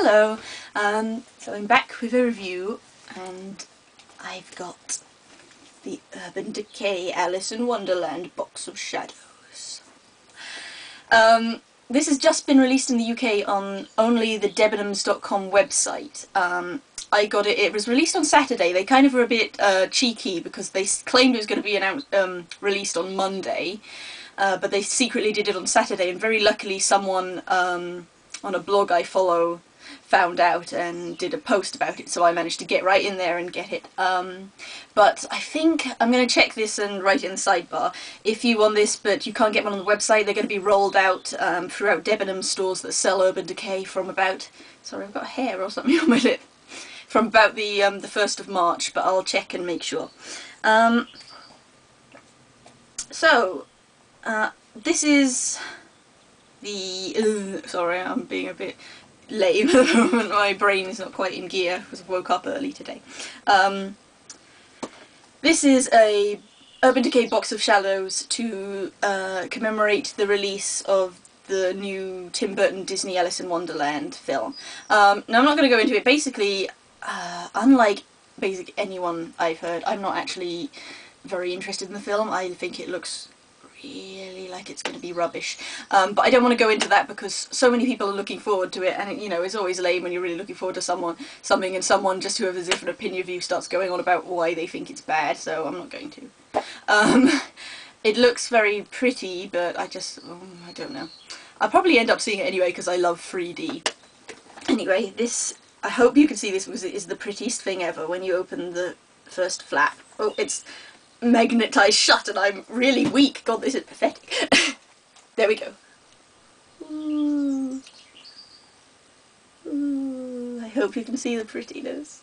Hello, so I'm back with a review, and I've got the Urban Decay Alice in Wonderland box of shadows. This has just been released in the UK on only the Debenhams.com website. I got it, it was released on Saturday. They kind of were a bit cheeky because they claimed it was going to be released on Monday, but they secretly did it on Saturday, and very luckily someone on a blog I follow found out and did a post about it, so I managed to get right in there and get it. But I think I'm going to check this and write it in the sidebar. If you want this but you can't get one on the website, they're going to be rolled out throughout Debenhams stores that sell Urban Decay from about... Sorry, I've got a hair or something on my lip. From about the 1st of March, but I'll check and make sure. This is the... sorry, I'm being a bit lame at the moment. My brain is not quite in gear because I woke up early today. This is a Urban Decay box of shadows to commemorate the release of the new Tim Burton Disney Alice in Wonderland film. Now I'm not going to go into it. Basically, unlike anyone I've heard, I'm not actually very interested in the film. I think it looks really like it's going to be rubbish, but I don't want to go into that because so many people are looking forward to it, and it, you know, it's always lame when you're really looking forward to something and someone just who has a different opinion of you starts going on about why they think it's bad, so I'm not going to. It looks very pretty, but I don't know. I'll probably end up seeing it anyway because I love 3D. Anyway, this, I hope you can see this because it is the prettiest thing ever when you open the first flap. Oh, it's magnetised shut and I'm really weak. God, this is pathetic. There we go. Ooh. Ooh, I hope you can see the prettiness.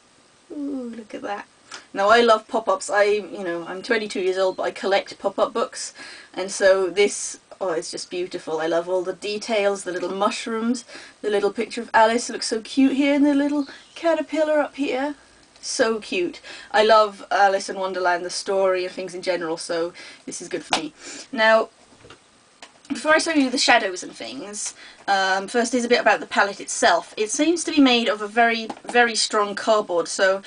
Ooh, look at that. Now I love pop-ups. I'm 22 years old, but I collect pop-up books, and so this, oh, it's just beautiful. I love all the details, the little mushrooms, the little picture of Alice looks so cute here, and the little caterpillar up here. So cute. I love Alice in Wonderland, the story and things in general, so this is good for me. Now, before I show you the shadows and things, first is a bit about the palette itself. It seems to be made of a very, very strong cardboard, so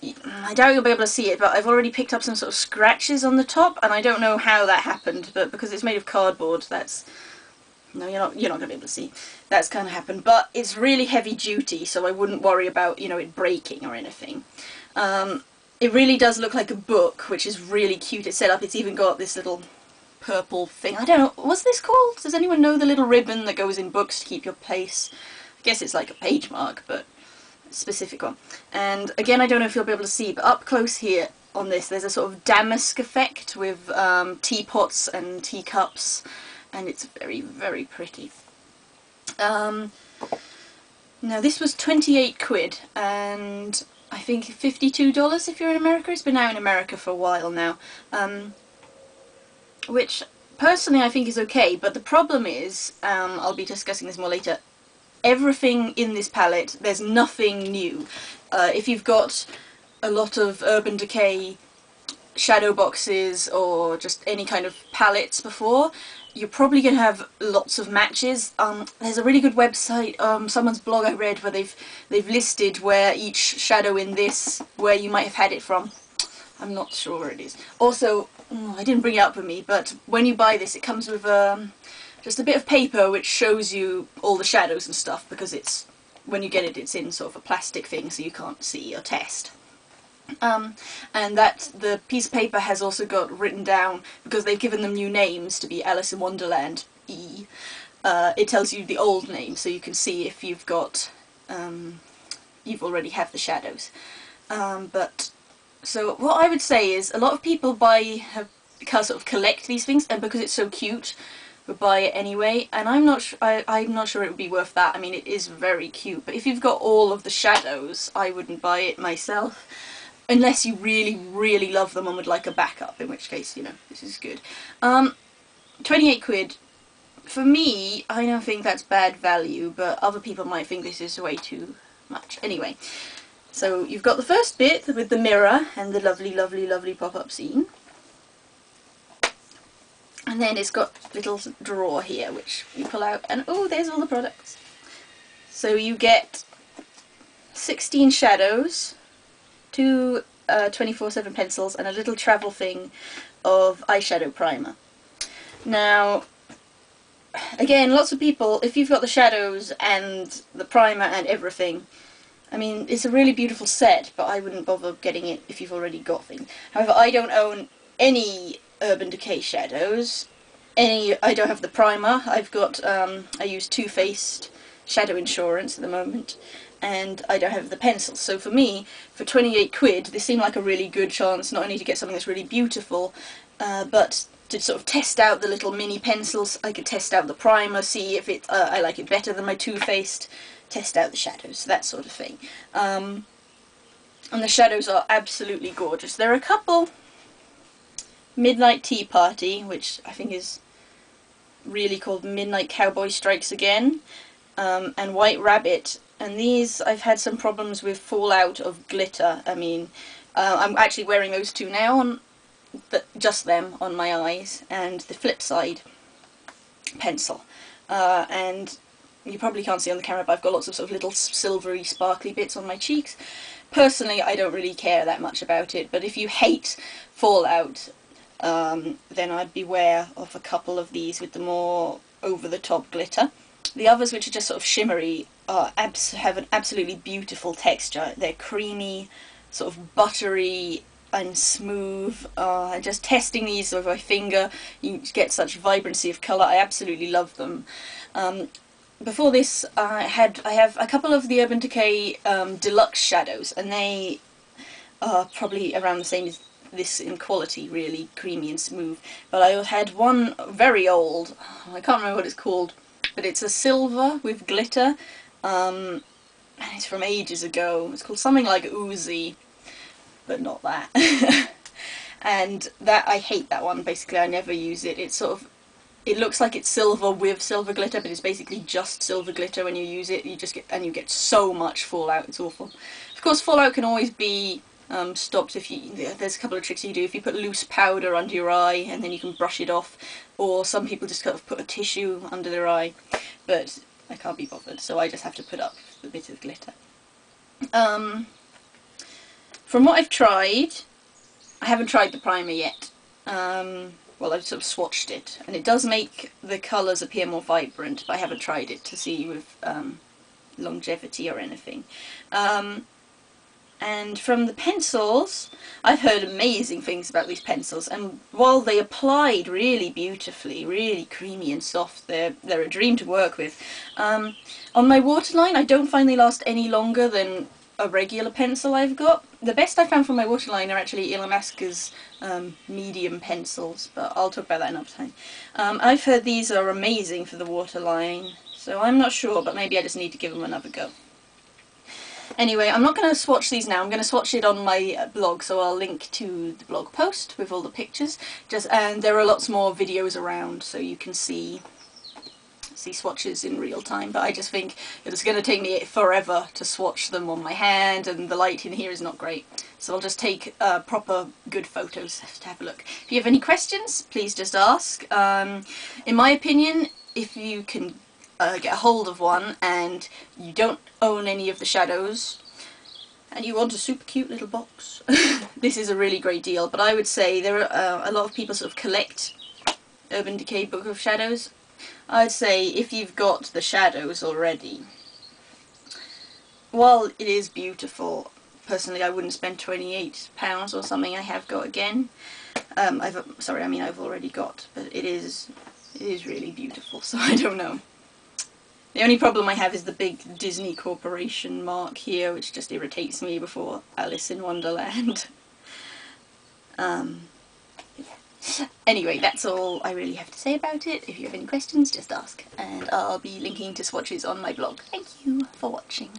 I doubt you'll be able to see it, but I've already picked up some sort of scratches on the top, and I don't know how that happened, but because it's made of cardboard, that's... No, you're not going to be able to see. That's kind of happened, but it's really heavy duty, so I wouldn't worry about, you know, it breaking or anything. It really does look like a book, which is really cute. It's set up. It's even got this little purple thing. I don't know, what's this called? Does anyone know the little ribbon that goes in books to keep your place? I guess it's like a page mark, but a specific one. And again, I don't know if you'll be able to see, but up close here on this, there's a sort of damask effect with teapots and teacups. And it's very, very pretty. Now this was 28 quid, and I think $52 if you're in America. It's been out in America for a while now, which personally I think is okay, but the problem is, I'll be discussing this more later, everything in this palette, there's nothing new. If you've got a lot of Urban Decay shadow boxes or just any kind of palettes before, you're probably going to have lots of matches. There's a really good website, someone's blog I read, where they've listed where each shadow in this, where you might have had it from. I'm not sure where it is. Also, I didn't bring it up with me, but when you buy this it comes with just a bit of paper which shows you all the shadows and stuff, because it's, when you get it, it's in sort of a plastic thing so you can't see or test. And that the piece of paper has also got written down, because they've given them new names to be Alice in Wonderland E. It tells you the old name, so you can see if you've got, you've already have the shadows. So what I would say is, a lot of people sort of collect these things, and because it's so cute, would buy it anyway. And I'm not sure it would be worth that. I mean, it is very cute, but if you've got all of the shadows, I wouldn't buy it myself. Unless you really, really love them and would like a backup, in which case, you know, this is good. 28 quid. For me, I don't think that's bad value, but other people might think this is way too much. Anyway, so you've got the first bit with the mirror and the lovely, lovely, lovely pop-up scene. And then it's got a little drawer here, which you pull out, and oh, there's all the products. So you get 16 shadows, 2 24/7 pencils, and a little travel thing of eyeshadow primer. Now, again, lots of people, if you've got the shadows and the primer and everything, I mean, it's a really beautiful set, but I wouldn't bother getting it if you've already got things. However, I don't own any Urban Decay shadows. I don't have the primer. I've got, I use Too Faced Shadow Insurance at the moment, and I don't have the pencils. So for me, for 28 quid, this seemed like a really good chance not only to get something that's really beautiful, but to sort of test out the little mini pencils. I could test out the primer, see if I like it better than my Too Faced, test out the shadows, that sort of thing. And the shadows are absolutely gorgeous. There are a couple, Midnight Tea Party, which I think is really called Midnight Cowboy Strikes Again, and White Rabbit, and these I've had some problems with fallout of glitter. I mean, I'm actually wearing those two now, just them on my eyes, and the flip side pencil, and you probably can't see on the camera, but I've got lots of sort of little silvery sparkly bits on my cheeks. Personally, I don't really care that much about it, but if you hate fallout, then I'd beware of a couple of these with the more over-the-top glitter. The others, which are just sort of shimmery, have an absolutely beautiful texture. They're creamy, sort of buttery and smooth. Just testing these with my finger, you get such vibrancy of colour. I absolutely love them. Before this, I have a couple of the Urban Decay Deluxe shadows, and they are probably around the same as this in quality, really creamy and smooth. But I had one very old, I can't remember what it's called, but it's a silver with glitter, and it's from ages ago. It's called something like Oozy, but not that. And that, I hate that one. Basically, I never use it. It's sort of, it looks like it's silver with silver glitter, but it's basically just silver glitter. When you use it, you get so much fallout. It's awful. Of course, fallout can always be stopped if there's a couple of tricks you do. If you put loose powder under your eye, and then you can brush it off, or some people just kind of put a tissue under their eye, but I can't be bothered, so I just have to put up the bit of glitter. From what I've tried, I haven't tried the primer yet. Well, I've sort of swatched it, and it does make the colours appear more vibrant, but I haven't tried it to see with longevity or anything. And from the pencils, I've heard amazing things about these pencils, and while they applied really beautifully, really creamy and soft, they're a dream to work with. On my waterline, I don't find they last any longer than a regular pencil I've got. The best I found from my waterline are actually Illamasqua's medium pencils, but I'll talk about that another time. I've heard these are amazing for the waterline, so I'm not sure, but maybe I just need to give them another go. Anyway, I'm not going to swatch these now. I'm going to swatch it on my blog, so I'll link to the blog post with all the pictures. And there are lots more videos around, so you can see swatches in real time. But I just think it's going to take me forever to swatch them on my hand, and the light in here is not great. So I'll just take proper good photos to have a look. If you have any questions, please just ask. In my opinion, if you can get a hold of one and you don't own any of the shadows and you want a super cute little box, this is a really great deal. But I would say there are a lot of people sort of collect Urban Decay Book of Shadows. I'd say if you've got the shadows already, while it is beautiful, personally I wouldn't spend £28 or something. I have got again. I've already got, but it is really beautiful, so I don't know. The only problem I have is the big Disney Corporation mark here, which just irritates me before Alice in Wonderland. Anyway, that's all I really have to say about it. If you have any questions, just ask, and I'll be linking to swatches on my blog. Thank you for watching.